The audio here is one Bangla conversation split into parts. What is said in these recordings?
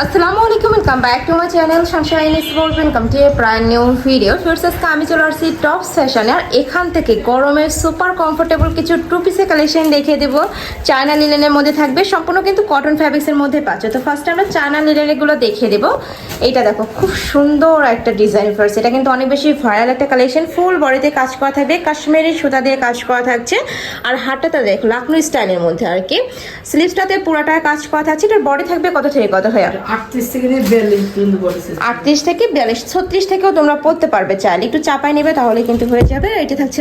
আসসালামু আলাইকুম, welcome back to my channel Sunshine sports. Welcome to A brand new video. First আজকে আমি চলে আসছি টপ সেশনে, আর এখান থেকে গরমের সুপার কমফোর্টেবল কিছু টু পিসের কালেকশন দেখিয়ে দেবো। চায়না লিনেনের মধ্যে থাকবে, সম্পূর্ণ কিন্তু কটন ফ্যাব্রিক্সের মধ্যে পাচ্ছ। তো ফার্স্ট আমরা চায়না লিনেনগুলো দেখিয়ে দেবো। এইটা দেখো, খুব সুন্দর একটা ডিজাইন। ফার্স্ট এটা কিন্তু অনেক বেশি ভাইরাল একটা কালেকশন। ফুল বডিতে কাজ করা থাকবে, কাশ্মীরি সুতা দিয়ে কাজ করা থাকছে, আর হাতটাতে দেখ লাকনো স্টাইলের মধ্যে আর কি। স্লিভসটাতে পুরাটা কাজ করা থাকছে। এটার বডি থাকবে কত থেকে কত হয়? 38 থেকে 42 পর্যন্ত বলেছে। 38 থেকে 42, 36 থেকেও তোমরা পড়তে পারবে। চাইলে একটু চাপাই নেবে তাহলে কিন্তু হয়ে যাবে। এটা থাকছে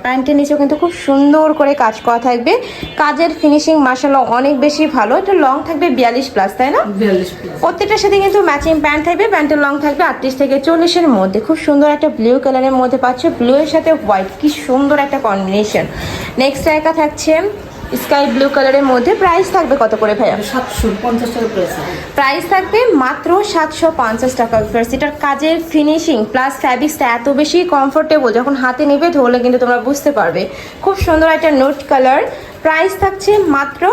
প্যান্টের নিচেও কিন্তু খুব সুন্দর করে কাজ করা থাকবে। কাজের ফিনিশিং মাশাআল্লাহ অনেক বেশি ভালো। এটা লং থাকবে 42 প্লাস, তাই না? 42 প্লাস। প্রত্যেকটার সাথে কিন্তু ম্যাচিং প্যান্ট থাকবে। প্যান্টের লং থাকবে 38 থেকে 40 এর মধ্যে। খুব সুন্দর একটা ব্লু কালারের মধ্যে পাচ্ছ, ব্লু এর সাথে হোয়াইট, কি সুন্দর একটা কম্বিনেশন। নেক্সট একা থাকছে স্কাই ব্লু কালারের মধ্যে। প্রাইস থাকবে কত করে ভাইয়া? 750 টাকা প্রাইস। প্রাইস থাকবে মাত্র 750 টাকা। এটার কাজের ফিনিশিং প্লাস ফ্যাব্রিক্সটা এত বেশি কমফোর্টেবল, যখন হাতে নেবে ধরলে কিন্তু তোমরা বুঝতে পারবে। খুব সুন্দর একটা নোট কালার। প্রাইস থাকছে মাত্র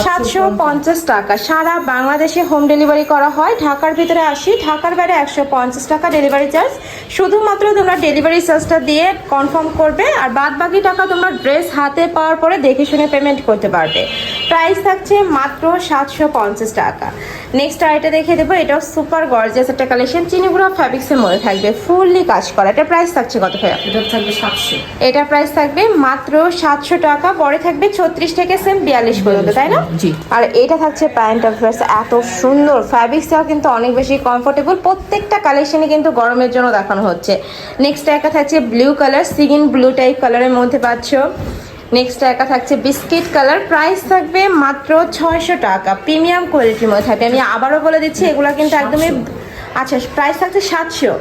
750 টাকা। সারা বাংলাদেশে হোম ডেলিভারি করা হয়। ঢাকার ভিতরে 80, ঢাকার বাইরে 150 টাকা ডেলিভারি চার্জ। শুধুমাত্র তোমরা ডেলিভারি চার্জটা দিয়ে কনফার্ম করবে, আর বাদ বাকি টাকা তোমরা ড্রেস হাতে পাওয়ার পরে দেখে শুনে পেমেন্ট করতে পারবে। প্রাইস থাকছে মাত্র 750 টাকা। নেক্সট আইটা দেখে দেবো, এটাও সুপার গর্জিয়াস একটা কালেকশন। চিনিগুড়া ফ্যাব্রিক্সের মধ্যে থাকবে, ফুললি কাজ করা। এটা প্রাইস থাকছে কত ভাইয়া? এটা থাকবে 700। এটা প্রাইস থাকবে মাত্র 700 টাকা। পরে থাকবে 36 থেকে 42 পর্যন্ত, তাই না? জি। আর এটা থাকছে প্যান্ট অফ ড্রেস। এত সুন্দর ফ্যাব্রিক্সটাও কিন্তু অনেক বেশি কমফোর্টেবল। প্রত্যেকটা কালেকশনে কিন্তু গরমের জন্য দেখানো হচ্ছে। নেক্সট একটা থাকছে ব্লু কালার, সিগিন ব্লু টাইপ কালারের মধ্যে পাচ্ছ। নেক্সট একা থাকছে বিস্কিট কালার। প্রাইস থাকবে মাত্র 600 টাকা। প্রিমিয়াম কোয়ালিটির মধ্যে থাকবে। আমি আবারও বলে দিচ্ছি, এগুলো কিন্তু একদমই আচ্ছা, প্রাইস থাকছে 700।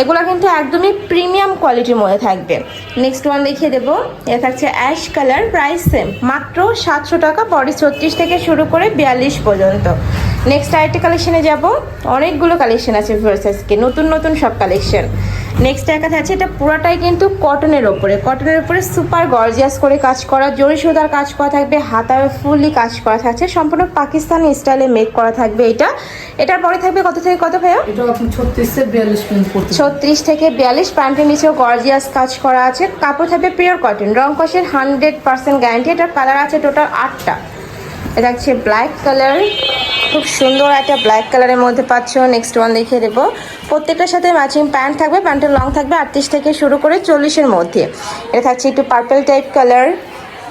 এগুলো কিন্তু একদমই প্রিমিয়াম কোয়ালিটির মধ্যে থাকবে। নেক্সট ওয়ান দেখিয়ে দেবো, এটা থাকছে অ্যাশ কালার। প্রাইস সেম, মাত্র 700 টাকা। বডি 36 থেকে শুরু করে 42 পর্যন্ত। নেক্সট আরেকটা কালেকশনে যাব। অনেকগুলো কালেকশন আছে ভার্সেসকে, নতুন নতুন সব কালেকশন। নেক্সট একটা আছে, এটা পুরাটাই কিন্তু কটনের ওপরে সুপার গর্জিয়াস করে কাজ করা, জরি সুতার কাজ করা থাকবে, হাতায় ফুললি কাজ করা থাকছে, সম্পূর্ণ পাকিস্তানি স্টাইলে মেক করা থাকবে। এটার পরে থাকবে কত থেকে কত ভাইয়া? এটা আপনি 36 থেকে 42 পর্যন্ত পড়তে পারবেন। 36 থেকে 42। প্যান্টের নিচেও গর্জিয়াস কাজ করা আছে। কাপড় থাকবে পিওর কটন, রং কষের 100% গ্যারান্টি। এটার কালার আছে টোটাল 8টা। এটা হচ্ছে ব্ল্যাক কালার, খুব সুন্দর একটা ব্ল্যাক কালারের মধ্যে পাচ্ছ। নেক্সট ওয়ান দেখিয়ে দেবো, প্রত্যেকটার সাথে ম্যাচিং প্যান্ট থাকবে। প্যান্টের লং থাকবে 38 থেকে শুরু করে 40-এর মধ্যে। এটা থাকছে একটু পার্পল টাইপ কালার।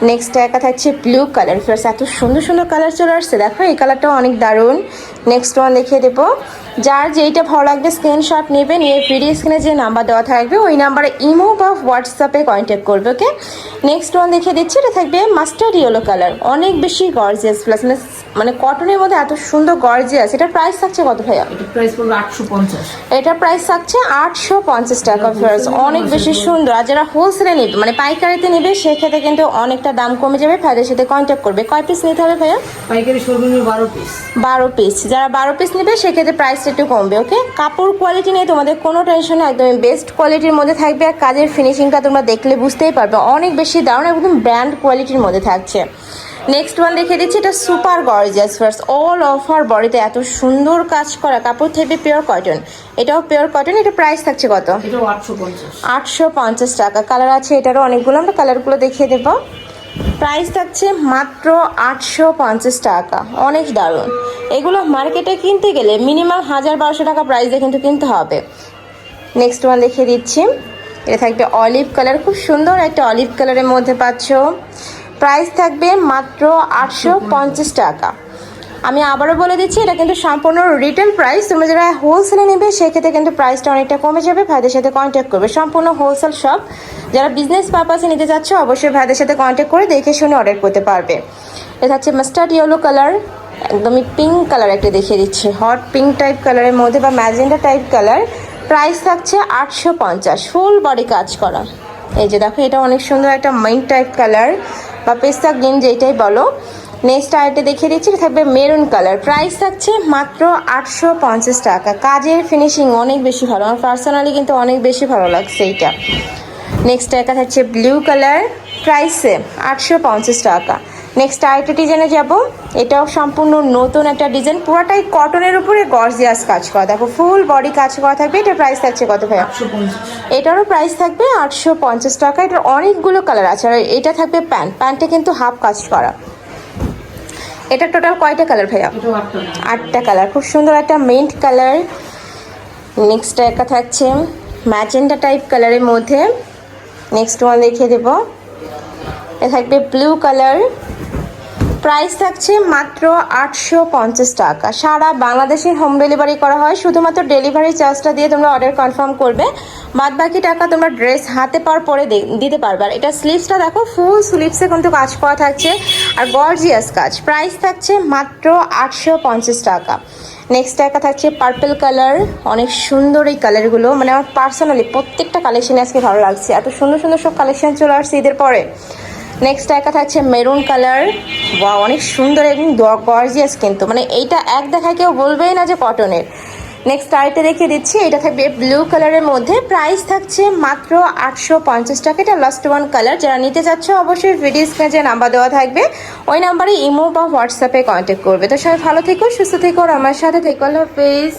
নেক্সট একা থাকছে ব্লু কালার। ফ্রেন্ডস, এত সুন্দর সুন্দর কালার চলে আসছে, দেখো এই কালারটাও অনেক দারুণ। নেক্সট ওয়ান দেখিয়ে দেবো, যার যেইটা ভালো লাগবে স্ক্রিনশট নেবে, নিয়ে ভিডিও স্ক্রিনে যে নাম্বার দেওয়া থাকবে ওই নাম্বারে ইমো বা হোয়াটসঅ্যাপে কন্ট্যাক্ট করবে, ওকে? নেক্সট ওয়ান দেখিয়ে দিচ্ছি, এটা থাকবে মাস্টার্ড ইয়েলো কালার। অনেক বেশি গর্জিয়াস, প্লাস মানে কটনের মধ্যে এত সুন্দর গর্জিয়াস। এটার প্রাইস থাকছে কত ভাইয়া? এটা প্রাইস পড়বে 850। এটার প্রাইস থাকছে 850 টাকা। ফ্রেন্ডস, অনেক বেশি সুন্দর। আর যারা হোলসেলে নেবে, মানে পাইকারিতে নেবে, সেক্ষেত্রে কিন্তু অনেকটা দাম কমে যাবে। ভাইদের সাথে কন্ট্যাক্ট করবে। কয় পিস নিতে হবে ভাইয়া? পাইকারি সর্বনিম্ন 12 পিস। 12 পিস। যারা 12 পিস নেবে সেক্ষেত্রে প্রাইসটা একটু কমবে, ওকে? কাপড় কোয়ালিটি নিয়ে তোমাদের কোনো টেনশন নেই, একদমই বেস্ট কোয়ালিটির মধ্যে থাকবে। আর কাজের ফিনিশিংটা তোমরা দেখলে বুঝতেই পারবে, অনেক বেশি দারুণ, একদম ব্র্যান্ড কোয়ালিটির মধ্যে থাকছে। নেক্সট ওয়ান দেখিয়ে দিচ্ছি, এটা super gorgeous. First all over বডিতে এত সুন্দর কাজ করা। কাপড় থাকবে পিওর কটন, এটাও পিওর কটন। এটা প্রাইস থাকছে কত? এটাও 850। 850 টাকা। কালার আছে এটারও অনেকগুলো, আমরা কালারগুলো দেখিয়ে দেবো। প্রাইস থাকছে মাত্র 850 টাকা। অনেক দারুণ। এগুলো মার্কেটে কিনতে গেলে মিনিমাম 1000-1200 টাকা প্রাইসে কিন্তু কিনতে হবে। নেক্সট ওয়ান দেখিয়ে দিচ্ছি, এটা থাকবে অলিভ কালার। খুব সুন্দর একটা অলিভ কালারের মধ্যে পাচ্ছ। প্রাইস থাকবে মাত্র 850 টাকা। আমি আবারও বলে দিচ্ছি, এটা কিন্তু সম্পূর্ণ রিটেল প্রাইস। তোমরা যারা হোলসেলে নেবে সেক্ষেত্রে কিন্তু প্রাইসটা অনেকটা কমে যাবে। ভাইদের সাথে কন্ট্যাক্ট করবে। সম্পূর্ণ হোলসেল শপ। যারা বিজনেস পারপাসে নিতে যাচ্ছ অবশ্যই ভাইদের সাথে কন্ট্যাক্ট করে দেখে শুনে অর্ডার করতে পারবে। এটা হচ্ছে মাস্টার্ড ইয়েলো কালার, একদমই পিঙ্ক কালার একটা দেখিয়ে দিচ্ছি, হট পিঙ্ক টাইপ কালারের মধ্যে বা ম্যাজেন্ডা টাইপ কালার। প্রাইস থাকছে 850। ফুল বডি কাজ করা। এই যে দেখো, এটা অনেক সুন্দর একটা মিন্ট টাইপ কালার বা পেস্তা গ্রিন যেটাই বলো। নেক্সট আরেকটা দেখিয়ে দিচ্ছি, থাকবে মেরুন কালার। প্রাইস থাকছে মাত্র 850 টাকা। কাজের ফিনিশিং অনেক বেশি ভালো, আমার পার্সোনালি কিন্তু অনেক বেশি ভালো লাগছে এইটা। নেক্সট একটা থাকছে ব্লু কালার। প্রাইস 850 টাকা। নেক্সট আরেকটা ডিজাইনে যাব। এটাও সম্পূর্ণ নতুন একটা ডিজাইন, পুরোটাই কটনের উপরে গর্জিয়াস কাজ করা, দেখো ফুল বডি কাজ করা থাকবে। এটার প্রাইস থাকছে কত ভাইয়া? 850। এটারও প্রাইস থাকবে 850 টাকা। এটার অনেকগুলো কালার আছে, আর এটা থাকবে প্যান্টে কিন্তু হাফ কাজ করা। এটা টোটাল কয়টা কালার ভাইয়া? এটাও 8টা। 8টা কালার, খুব সুন্দর একটা মিন্ট কালার। নেক্সট একটা থাকছে ম্যাজেন্ডা টাইপ কালারের মধ্যে। নেক্সট ওয়ান দেখিয়ে দেব, এ থাকবে ব্লু কালার। প্রাইস থাকছে মাত্র 850 টাকা। সারা বাংলাদেশে হোম ডেলিভারি করা হয়, শুধুমাত্র ডেলিভারি চার্জটা দিয়ে তোমরা অর্ডার কনফার্ম করবে, বাদ বাকি টাকা তোমরা ড্রেস হাতে পাওয়ার পরে দিতে পারবে। আর এটা স্লিভসটা দেখো, ফুল স্লিভসে কিন্তু কাজ করা থাকছে আর গর্জিয়াস কাজ। প্রাইস থাকছে মাত্র 850 টাকা। নেক্সট একটা থাকছে পার্পল কালার, অনেক সুন্দর এই কালারগুলো, মানে আমার পার্সোনালি প্রত্যেকটা কালেকশনে আজকে ভালো লাগছে, এত সুন্দর সুন্দর সব কালেকশন চলে আসছে ঈদের পরে। নেক্সট একটা থাকছে মেরুন কালার, ওয়াও অনেক সুন্দর এবং গর্জিয়াস, কিন্তু মানে এইটা এক দেখায় কেউ বলবেই না যে কটনের। নেক্সট আরেকটা দেখিয়ে দিচ্ছি, এটা থাকবে ব্লু কালারের মধ্যে। প্রাইস থাকছে মাত্র 850 টাকা। এটা লাস্ট ওয়ান কালার। যারা নিতে চাচ্ছ অবশ্যই ভিডিও স্ক্রিনে যে নাম্বার দেওয়া থাকবে ওই নাম্বারে ইমো বা হোয়াটসঅ্যাপে কন্ট্যাক্ট করবে। তো সবাই ভালো থেকো, সুস্থ থেকো আর আমার সাথে থেকো। আল্লাহ হাফেজ।